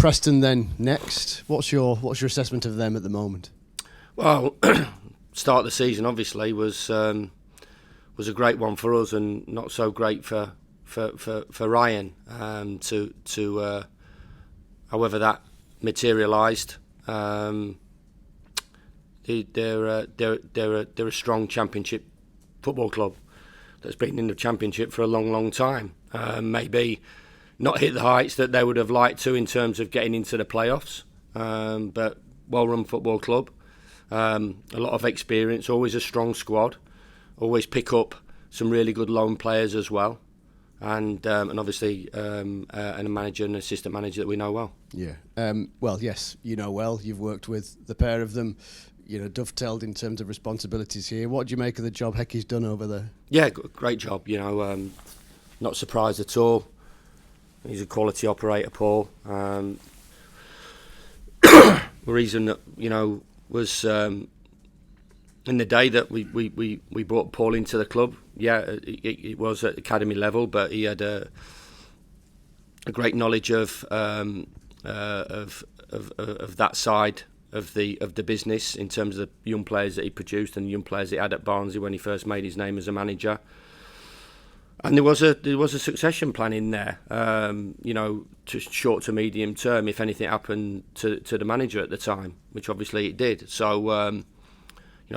Preston then next. What's your assessment of them at the moment? Well, start of the season obviously was a great one for us, and not so great for Ryan. However that materialised. They're a strong Championship football club that's been in the Championship for a long time. Maybe not hit the heights that they would have liked to in terms of getting into the playoffs, but well-run football club. A lot of experience, always a strong squad, always pick up some really good loan players as well, and obviously and a manager and assistant manager that we know well. Yeah. Well, yes, you know well. You've worked with the pair of them. Dovetailed in terms of responsibilities here. What do you make of the job Hecky's done over there? Yeah, great job. Not surprised at all. He's a quality operator, Paul. The reason that was in the day that we brought Paul into the club. Yeah, it was at academy level, but he had a great knowledge of that side of the business in terms of the young players that he produced and the young players he had at Barnsley when he first made his name as a manager. And there was a succession plan in there, to short to medium term, if anything happened to the manager at the time, which obviously it did. So,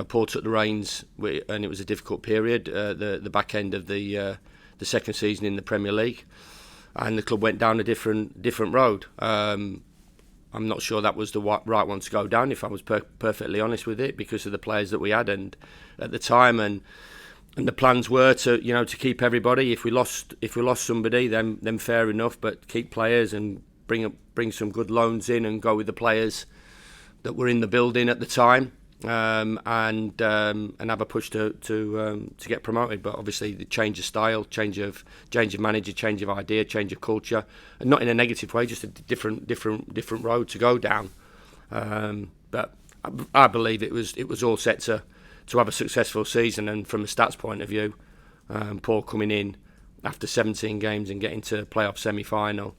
Paul took the reins, and it was a difficult period, the back end of the second season in the Premier League, and the club went down a different road. I'm not sure that was the right one to go down, if I was perfectly honest with it, because of the players that we had and at the time, and the plans were to keep everybody. If we lost somebody, then fair enough, but keep players and bring some good loans in and go with the players that were in the building at the time, and have a push to get promoted. But obviously the change of style, change of manager, change of idea, change of culture, and not in a negative way, just a different road to go down. But I believe it was all set to have a successful season, and from a stats point of view, Paul coming in after 17 games and getting to playoff semi-final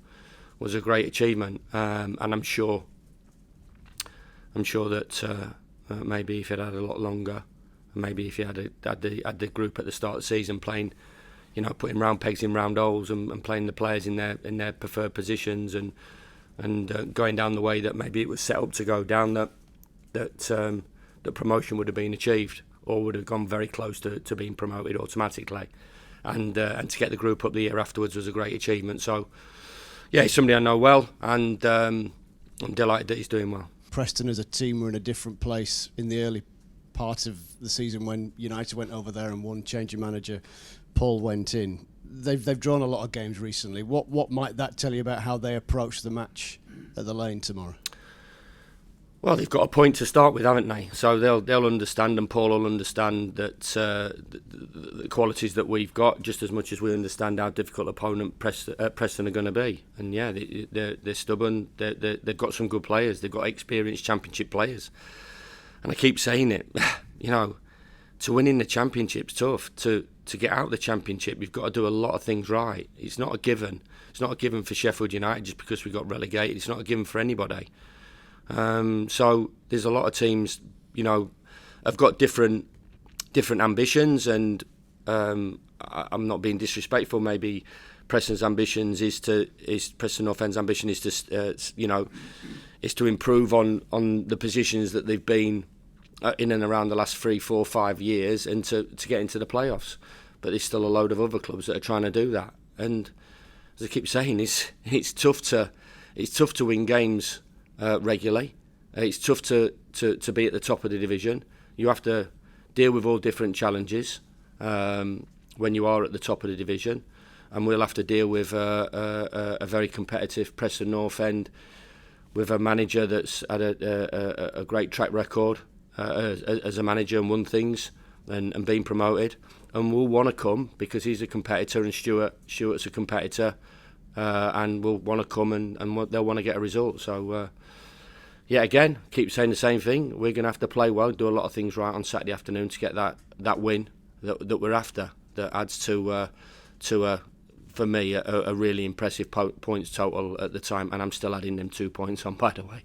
was a great achievement, and I'm sure that maybe if it had a lot longer, maybe if he had the group at the start of the season playing, putting round pegs in round holes and playing the players in their preferred positions and going down the way that maybe it was set up to go down, that promotion would have been achieved, or would have gone very close to being promoted automatically, and to get the group up the year afterwards was a great achievement. So yeah, he's somebody I know well, and I'm delighted that he's doing well. Preston as a team were in a different place in the early part of the season when United went over there and won. Change of manager, Paul went in. They've drawn a lot of games recently. What might that tell you about how they approach the match at the Lane tomorrow? Well, they've got a point to start with, haven't they? So they'll understand, and Paul will understand that the qualities that we've got, just as much as we understand how difficult opponent Preston are going to be. And yeah, they're stubborn. They've got some good players. They've got experienced Championship players. And I keep saying it, to win in the Championship's tough. To get out of the Championship, you've got to do a lot of things right. It's not a given. It's not a given for Sheffield United just because we got relegated. It's not a given for anybody. So there's a lot of teams, have got different ambitions, and I'm not being disrespectful. Maybe Preston's ambitions Preston North End's ambition is to improve on the positions that they've been in and around the last 3, 4, 5 years, and to get into the playoffs. But there's still a load of other clubs that are trying to do that, and as I keep saying, it's tough to win games regularly. It's tough to be at the top of the division. You have to deal with all different challenges when you are at the top of the division, and we'll have to deal with a very competitive Preston North End with a manager that's had a great track record as a manager and won things and been promoted, and will want to come because he's a competitor and Stuart's a competitor, and will want to come and they'll want to get a result. So yeah, again, keep saying the same thing. We're going to have to play well, do a lot of things right on Saturday afternoon to get that win that we're after. That adds to a for me, a really impressive points total at the time, and I'm still adding them 2 points on, by the way.